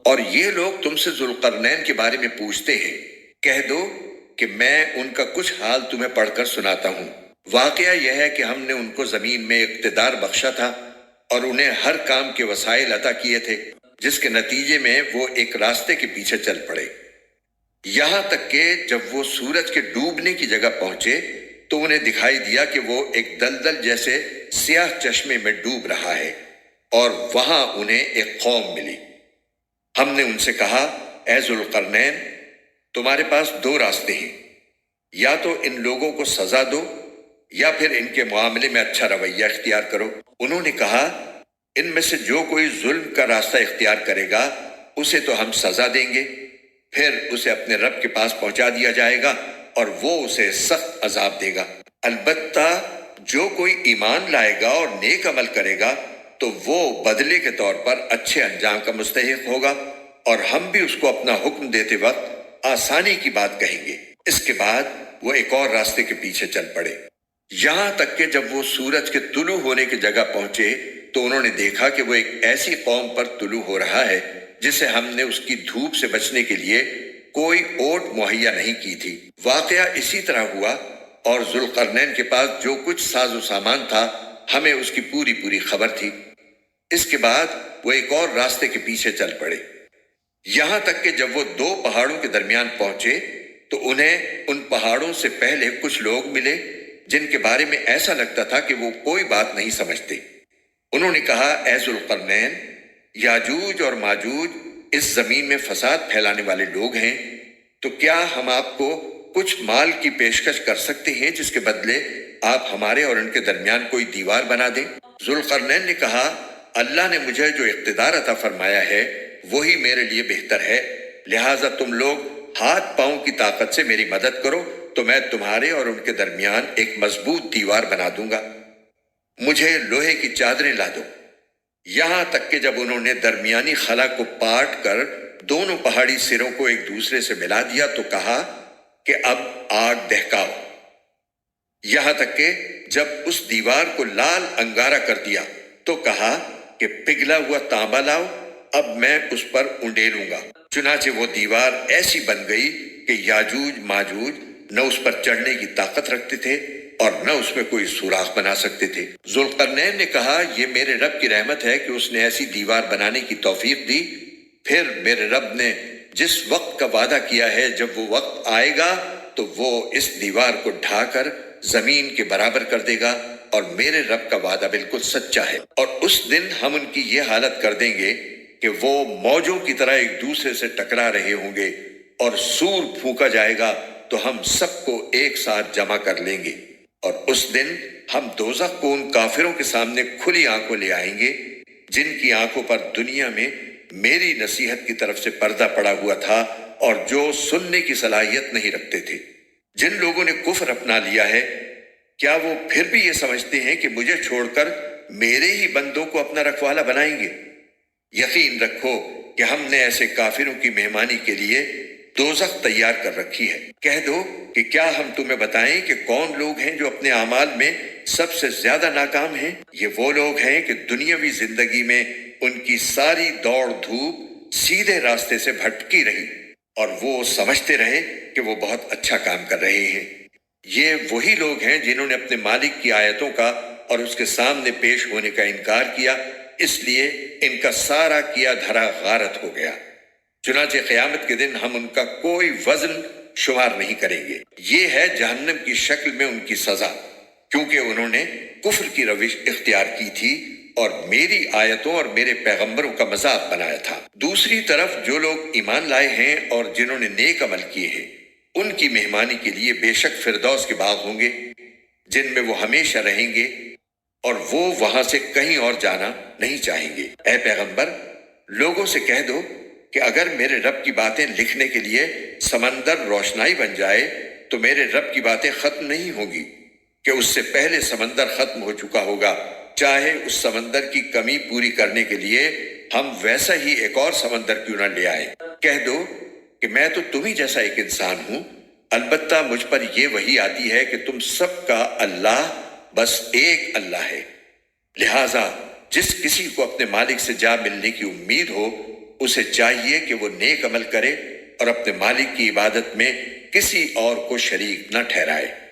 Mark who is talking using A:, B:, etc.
A: اور یہ لوگ تم سے ذوالقرنین کے بارے میں پوچھتے ہیں، کہہ دو کہ میں ان کا کچھ حال تمہیں پڑھ کر سناتا ہوں۔ واقعہ یہ ہے کہ ہم نے ان کو زمین میں اقتدار بخشا تھا اور انہیں ہر کام کے وسائل عطا کیے تھے، جس کے نتیجے میں وہ ایک راستے کے پیچھے چل پڑے، یہاں تک کہ جب وہ سورج کے ڈوبنے کی جگہ پہنچے تو انہیں دکھائی دیا کہ وہ ایک دلدل جیسے سیاہ چشمے میں ڈوب رہا ہے، اور وہاں انہیں ایک قوم ملی۔ ہم نے ان سے کہا، اے ذوالقرنین، تمہارے پاس دو راستے ہیں، یا تو ان لوگوں کو سزا دو یا پھر ان کے معاملے میں اچھا رویہ اختیار کرو۔ انہوں نے کہا، ان میں سے جو کوئی ظلم کا راستہ اختیار کرے گا اسے تو ہم سزا دیں گے، پھر اسے اپنے رب کے پاس پہنچا دیا جائے گا اور وہ اسے سخت عذاب دے گا۔ البتہ جو کوئی ایمان لائے گا اور نیک عمل کرے گا تو وہ بدلے کے طور پر اچھے انجام کا مستحق ہوگا، اور ہم بھی اس کو اپنا حکم دیتے وقت آسانی کی بات کہیں گے۔ اس کے بعد وہ ایک اور راستے کے پیچھے چل پڑے، یہاں تک کہ جب وہ سورج کے طلوع ہونے کی جگہ پہنچے تو انہوں نے دیکھا کہ وہ ایک ایسی قوم پر طلوع ہو رہا ہے جسے ہم نے اس کی دھوپ سے بچنے کے لیے کوئی اوٹ مہیا نہیں کی تھی۔ واقعہ اسی طرح ہوا، اور ذوالقرنین کے پاس جو کچھ ساز و سامان تھا ہمیں اس کی پوری خبر تھی۔ اس کے بعد وہ ایک اور راستے کے پیچھے چل پڑے، یہاں تک کہ جب وہ دو پہاڑوں کے درمیان پہنچے تو انہیں ان پہاڑوں سے پہلے کچھ لوگ ملے جن کے بارے میں ایسا لگتا تھا کہ وہ کوئی بات نہیں سمجھتے۔ انہوں نے کہا، اے ذوالقرنین، یاجوج اور ماجوج اس زمین میں فساد پھیلانے والے لوگ ہیں، تو کیا ہم آپ کو کچھ مال کی پیشکش کر سکتے ہیں جس کے بدلے آپ ہمارے اور ان کے درمیان کوئی دیوار بنا دیں؟ ذوالقرنین نے کہا، اللہ نے مجھے جو اقتدار عطا فرمایا ہے وہی میرے لیے بہتر ہے، لہٰذا تم لوگ ہاتھ پاؤں کی طاقت سے میری مدد کرو تو میں تمہارے اور ان کے درمیان ایک مضبوط دیوار بنا دوں گا۔ مجھے لوہے کی چادریں لا دو۔ یہاں تک کہ جب انہوں نے درمیانی خلا کو پاٹ کر دونوں پہاڑی سروں کو ایک دوسرے سے ملا دیا تو کہا کہ اب آگ دہکاؤ، یہاں تک کہ جب اس دیوار کو لال انگارہ کر دیا تو کہا کہ پگھلا ہوا تانبا لاؤ، اب میں اس پر انڈیلوں گا۔ چنانچہ وہ دیوار ایسی بن گئی کہ یاجوج ماجوج نہ اس پر چڑھنے کی طاقت رکھتے تھے اور نہ اس میں کوئی سوراخ بنا سکتے تھے۔ ذوالقرنین نے کہا، یہ میرے رب کی رحمت ہے کہ اس نے ایسی دیوار بنانے کی توفیق دی، پھر میرے رب نے جس وقت کا وعدہ کیا ہے جب وہ وقت آئے گا تو وہ اس دیوار کو ڈھا کر زمین کے برابر کر دے گا، اور میرے رب کا وعدہ بالکل سچا ہے۔ اور اس دن ہم ان کی یہ حالت کر دیں گے کہ وہ موجوں کی طرح ایک دوسرے سے ٹکرا رہے ہوں گے، اور سور پھونکا جائے گا تو ہم سب کو ایک ساتھ جمع کر لیں گے، اور اس دن ہم دوزخ کو ان کافروں کے سامنے کھلی آنکھوں لے آئیں گے جن کی آنکھوں پر دنیا میں میری نصیحت کی طرف سے پردہ پڑا ہوا تھا اور جو سننے کی صلاحیت نہیں رکھتے تھے۔ جن لوگوں نے کفر اپنا لیا ہے، کیا وہ پھر بھی یہ سمجھتے ہیں کہ مجھے چھوڑ کر میرے ہی بندوں کو اپنا رکھوالا بنائیں گے؟ یقین رکھو کہ ہم نے ایسے کافروں کی مہمانی کے لیے دوزخ تیار کر رکھی ہے۔ کہہ دو کہ کیا ہم تمہیں بتائیں کہ کون لوگ ہیں جو اپنے اعمال میں سب سے زیادہ ناکام ہیں؟ یہ وہ لوگ ہیں کہ دنیاوی زندگی میں ان کی ساری دوڑ دھوپ سیدھے راستے سے بھٹکی رہی اور وہ سمجھتے رہے کہ وہ بہت اچھا کام کر رہے ہیں۔ یہ وہی لوگ ہیں جنہوں نے اپنے مالک کی آیتوں کا اور اس کے سامنے پیش ہونے کا انکار کیا، اس لیے ان کا سارا کیا دھرا غارت ہو گیا۔ چنانچہ قیامت کے دن ہم ان کا کوئی وزن شمار نہیں کریں گے۔ یہ ہے جہنم کی شکل میں ان کی سزا، کیونکہ انہوں نے کفر کی روش اختیار کی تھی اور میری آیتوں اور میرے پیغمبروں کا مذاق بنایا تھا۔ دوسری طرف جو لوگ ایمان لائے ہیں اور جنہوں نے نیک عمل کیے ہیں، ان کی مہمانی کے لیے بے شک فردوس کے باغ ہوں گے جن میں وہ ہمیشہ رہیں گے، اور وہ وہاں سے کہیں اور جانا نہیں چاہیں گے۔ اے پیغمبر، لوگوں سے کہہ دو کہ اگر میرے رب کی باتیں لکھنے کے لیے سمندر روشنائی بن جائے تو میرے رب کی باتیں ختم نہیں ہوں گی کہ اس سے پہلے سمندر ختم ہو چکا ہوگا، چاہے اس سمندر کی کمی پوری کرنے کے لیے ہم ویسا ہی ایک اور سمندر کیوں نہ لے آئیں۔ کہہ دو کہ میں تو تم ہی جیسا ایک انسان ہوں، البتہ مجھ پر یہ وحی آتی ہے کہ تم سب کا اللہ بس ایک اللہ ہے، لہٰذا جس کسی کو اپنے مالک سے جا ملنے کی امید ہو اسے چاہیے کہ وہ نیک عمل کرے اور اپنے مالک کی عبادت میں کسی اور کو شریک نہ ٹھہرائے۔